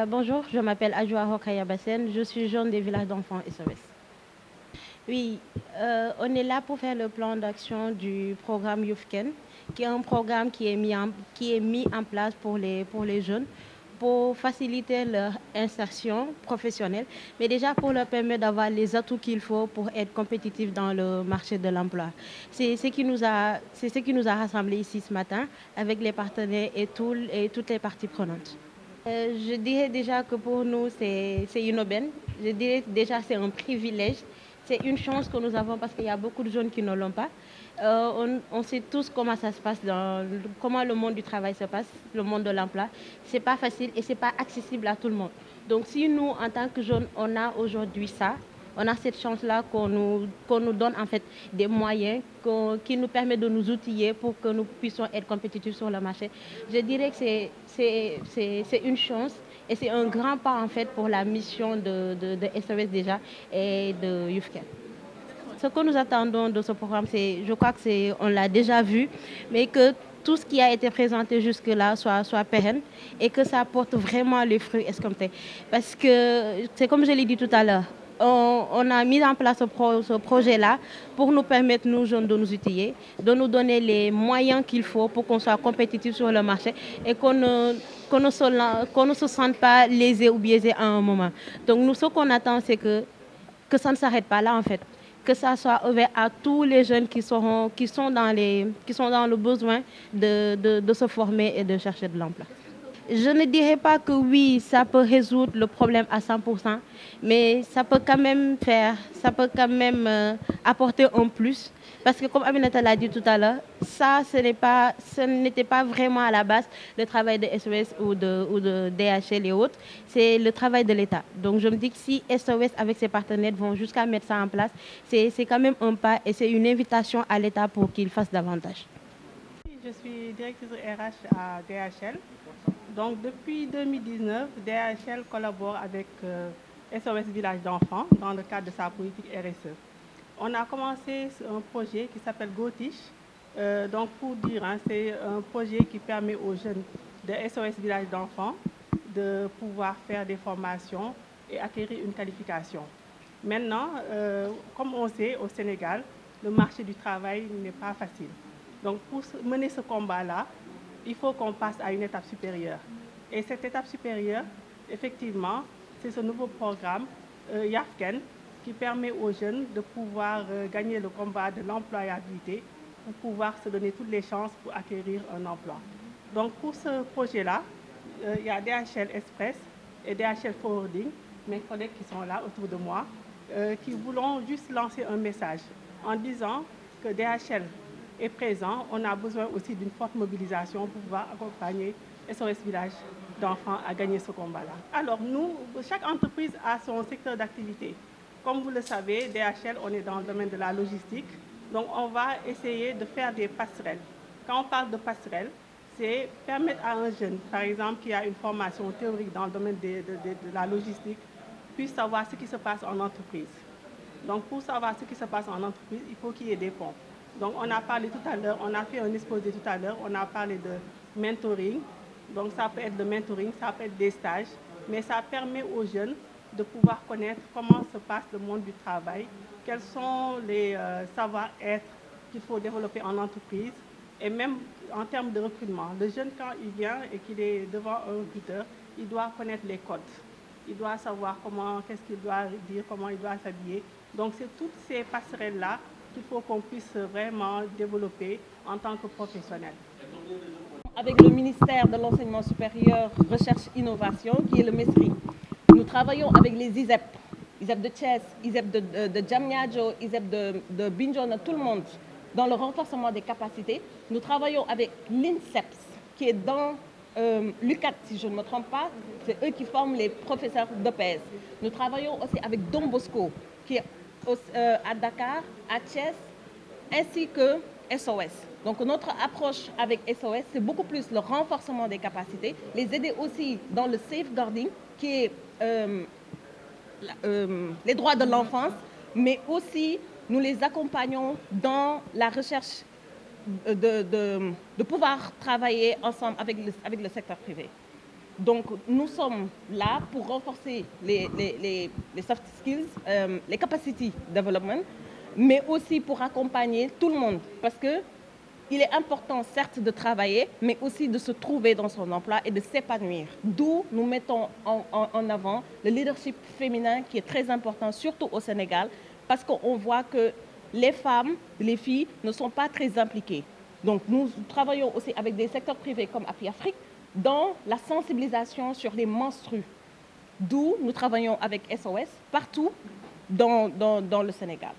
Bonjour, je m'appelle Adjoa Rokaya Bassen, je suis jeune des villages d'enfants SOS. Oui, on est là pour faire le plan d'action du programme YouthCan, qui est un programme qui est mis en place pour les jeunes pour faciliter leur insertion professionnelle, mais déjà pour leur permettre d'avoir les atouts qu'il faut pour être compétitifs dans le marché de l'emploi. C'est ce qui nous a rassemblés ici ce matin avec les partenaires et toutes les parties prenantes. Je dirais déjà que pour nous, c'est une aubaine. Je dirais déjà c'est un privilège. C'est une chance que nous avons parce qu'il y a beaucoup de jeunes qui ne l'ont pas. On sait tous comment ça se passe, comment le monde du travail se passe, le monde de l'emploi. C'est pas facile et c'est pas accessible à tout le monde. Donc si nous, en tant que jeunes, on a aujourd'hui ça, on a cette chance-là qu'on nous donne en fait des moyens qui nous permettent de nous outiller pour que nous puissions être compétitifs sur le marché. Je dirais que c'est une chance et c'est un grand pas en fait pour la mission de SOS déjà et de YouthCare. Ce que nous attendons de ce programme, je crois que on l'a déjà vu, mais que tout ce qui a été présenté jusque-là soit pérenne et que ça apporte vraiment les fruits escomptés. Parce que c'est comme je l'ai dit tout à l'heure, on a mis en place ce projet-là pour nous permettre, nous jeunes, de nous outiller, de nous donner les moyens qu'il faut pour qu'on soit compétitifs sur le marché et qu'on ne se sente pas lésé ou biaisé à un moment. Donc nous, ce qu'on attend, c'est que ça ne s'arrête pas là en fait, que ça soit ouvert à tous les jeunes qui sont dans le besoin de se former et de chercher de l'emploi. Je ne dirais pas que oui, ça peut résoudre le problème à 100%, mais ça peut quand même apporter un plus. Parce que comme Aminata l'a dit tout à l'heure, ce n'était pas vraiment à la base le travail de SOS ou de DHL et autres, c'est le travail de l'État. Donc je me dis que si SOS avec ses partenaires vont jusqu'à mettre ça en place, c'est quand même un pas et c'est une invitation à l'État pour qu'il fasse davantage. Je suis directrice RH à DHL. Donc depuis 2019, DHL collabore avec SOS Village d'enfants dans le cadre de sa politique RSE. On a commencé un projet qui s'appelle GoTish. Donc pour dire, hein, c'est un projet qui permet aux jeunes de SOS Village d'enfants de pouvoir faire des formations et acquérir une qualification. Maintenant, comme on sait, au Sénégal, le marché du travail n'est pas facile. Donc pour mener ce combat-là, il faut qu'on passe à une étape supérieure. Et cette étape supérieure, effectivement, c'est ce nouveau programme YAFKEN qui permet aux jeunes de pouvoir gagner le combat de l'employabilité pour pouvoir se donner toutes les chances pour acquérir un emploi. Donc pour ce projet-là, il y a DHL Express et DHL Forwarding, mes collègues qui sont là autour de moi, qui voulons juste lancer un message en disant que DHL est présent. On a besoin aussi d'une forte mobilisation pour pouvoir accompagner SOS Village d'enfants à gagner ce combat-là. Alors nous, chaque entreprise a son secteur d'activité. Comme vous le savez, DHL, on est dans le domaine de la logistique. Donc on va essayer de faire des passerelles. Quand on parle de passerelles, c'est permettre à un jeune, par exemple, qui a une formation théorique dans le domaine de la logistique, puisse savoir ce qui se passe en entreprise. Donc pour savoir ce qui se passe en entreprise, il faut qu'il y ait des ponts. Donc on a parlé tout à l'heure, on a fait un exposé tout à l'heure, on a parlé de mentoring. Donc ça peut être le mentoring, ça peut être des stages, mais ça permet aux jeunes de pouvoir connaître comment se passe le monde du travail, quels sont les savoir-être qu'il faut développer en entreprise et même en termes de recrutement. Le jeune, quand il vient et qu'il est devant un recruteur, il doit connaître les codes. Il doit savoir comment, qu'est-ce qu'il doit dire, comment il doit s'habiller. Donc c'est toutes ces passerelles-là qu'il faut qu'on puisse vraiment développer en tant que professionnel. Avec le ministère de l'Enseignement supérieur, Recherche, Innovation, qui est le MESRI. Nous travaillons avec les ISEP, ISEP de Thiès, ISEP de Diamniadio, ISEP de Bignona, tout le monde, dans le renforcement des capacités. Nous travaillons avec l'INSEPS, qui est dans l'UCAT, si je ne me trompe pas, c'est eux qui forment les professeurs d'EPS. Nous travaillons aussi avec Don Bosco, qui est à Dakar, à Thiès, ainsi que SOS. Donc notre approche avec SOS, c'est beaucoup plus le renforcement des capacités, les aider aussi dans le safeguarding, qui est les droits de l'enfance, mais aussi nous les accompagnons dans la recherche de pouvoir travailler ensemble avec le secteur privé. Donc, nous sommes là pour renforcer les soft skills, les capacity development, mais aussi pour accompagner tout le monde. Parce que il est important, certes, de travailler, mais aussi de se trouver dans son emploi et de s'épanouir. D'où nous mettons en avant le leadership féminin qui est très important, surtout au Sénégal, parce qu'on voit que les femmes, les filles, ne sont pas très impliquées. Donc, nous travaillons aussi avec des secteurs privés comme Appui Afrique dans la sensibilisation sur les menstrues. D'où nous travaillons avec SOS partout dans le Sénégal.